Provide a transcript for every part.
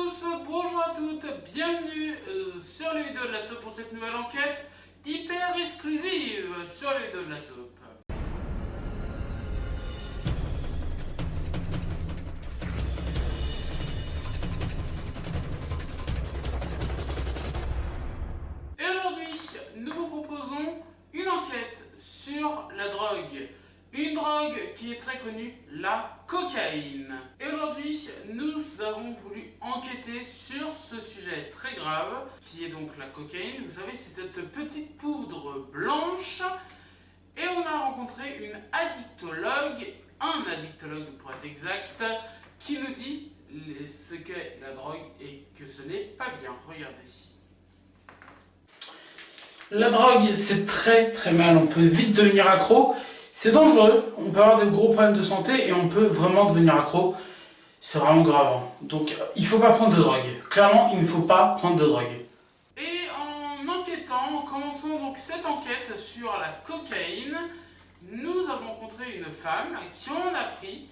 tous, bonjour à toutes, bienvenue sur les vidéos de la taupe pour cette nouvelle enquête hyper exclusive sur les vidéos de la taupe. Et aujourd'hui, nous vous proposons une enquête sur la drogue. Une drogue qui est très connue, la cocaïne. Et aujourd'hui, nous avons voulu enquêter sur ce sujet très grave, qui est donc la cocaïne. Vous savez, c'est cette petite poudre blanche. Et on a rencontré une addictologue, un addictologue pour être exact, qui nous dit ce qu'est la drogue et que ce n'est pas bien. Regardez. La drogue, c'est très mal. On peut vite devenir accro. C'est dangereux, on peut avoir de gros problèmes de santé et on peut vraiment devenir accro. C'est vraiment grave. Donc il ne faut pas prendre de drogue. Clairement, il ne faut pas prendre de drogue. Et en enquêtant, commençons donc cette enquête sur la cocaïne. Nous avons rencontré une femme qui en a pris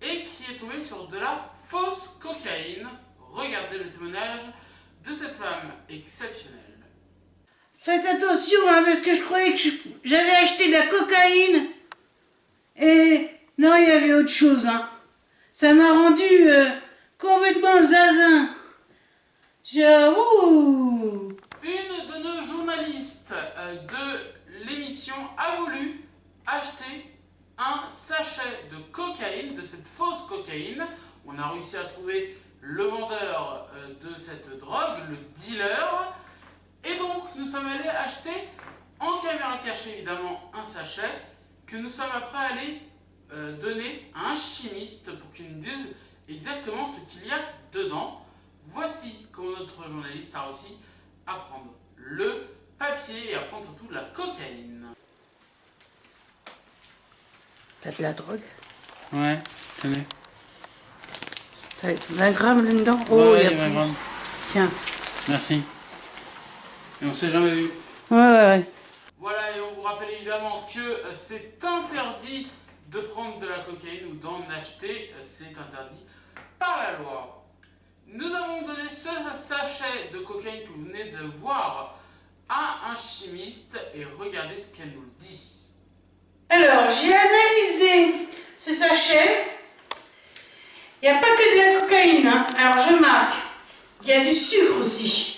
et qui est tombée sur de la fausse cocaïne. Regardez le témoignage de cette femme exceptionnelle. Faites attention, hein, parce que je croyais que j'avais acheté de la cocaïne. Et non, il y avait autre chose. Hein. Ça m'a rendu complètement zinzin. J'avoue. Une de nos journalistes de l'émission a voulu acheter un sachet de cocaïne, de cette fausse cocaïne. On a réussi à trouver le vendeur de cette drogue, le dealer. Et donc, nous sommes allés acheter, en caméra cachée évidemment, un sachet que nous sommes après allés donner à un chimiste pour qu'il nous dise exactement ce qu'il y a dedans. Voici comment notre journaliste a réussi à prendre le papier et à prendre surtout de la cocaïne. T'as de la drogue? Ouais, tenez. T'as 20 grammes là-dedans? Oh, ouais, il y a 20 grammes. Tiens. Merci. Et on s'est jamais vu. Ouais. Voilà, et on vous rappelle évidemment que c'est interdit de prendre de la cocaïne ou d'en acheter, c'est interdit par la loi. Nous avons donné ce sachet de cocaïne que vous venez de voir à un chimiste et regardez ce qu'elle nous dit. Alors, j'ai analysé ce sachet. Il n'y a pas que de la cocaïne. Hein. Alors, je marque. Il y a du sucre aussi.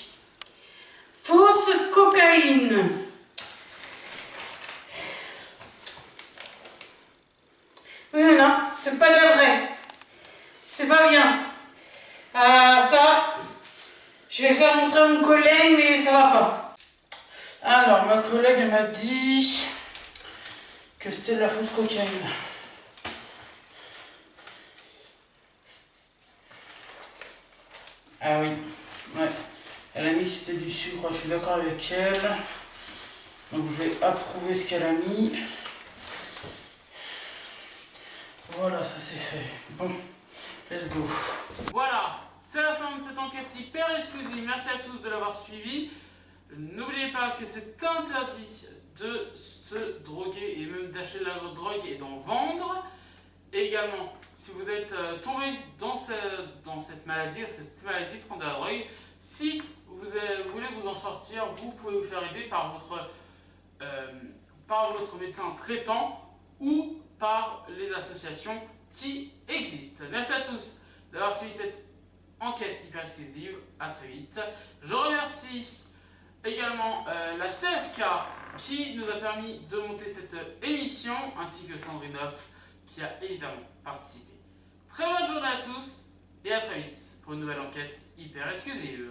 Fausse cocaïne. Oui, non, c'est pas de la vraie. C'est pas bien. Ah, ça, je vais faire montrer à mon collègue, mais ça va pas. Alors, ma collègue, elle m'a dit que c'était de la fausse cocaïne. Ah oui, ouais. Elle a mis que c'était du sucre, je suis d'accord avec elle. Donc je vais approuver ce qu'elle a mis. Voilà, ça c'est fait. Bon, let's go. Voilà, c'est la fin de cette enquête hyper exclusive. Merci à tous de l'avoir suivi. N'oubliez pas que c'est interdit de se droguer et même d'acheter de la drogue et d'en vendre. Et également, si vous êtes tombé dans cette maladie, parce que cette maladie prend de la drogue, si vous voulez vous en sortir, vous pouvez vous faire aider par votre médecin traitant ou par les associations qui existent. Merci à tous d'avoir suivi cette enquête hyper exclusive. À très vite. Je remercie également la CFK qui nous a permis de monter cette émission, ainsi que Sandrine Hoff qui a évidemment participé. Très bonne journée à tous et à très vite pour une nouvelle enquête hyper exclusive.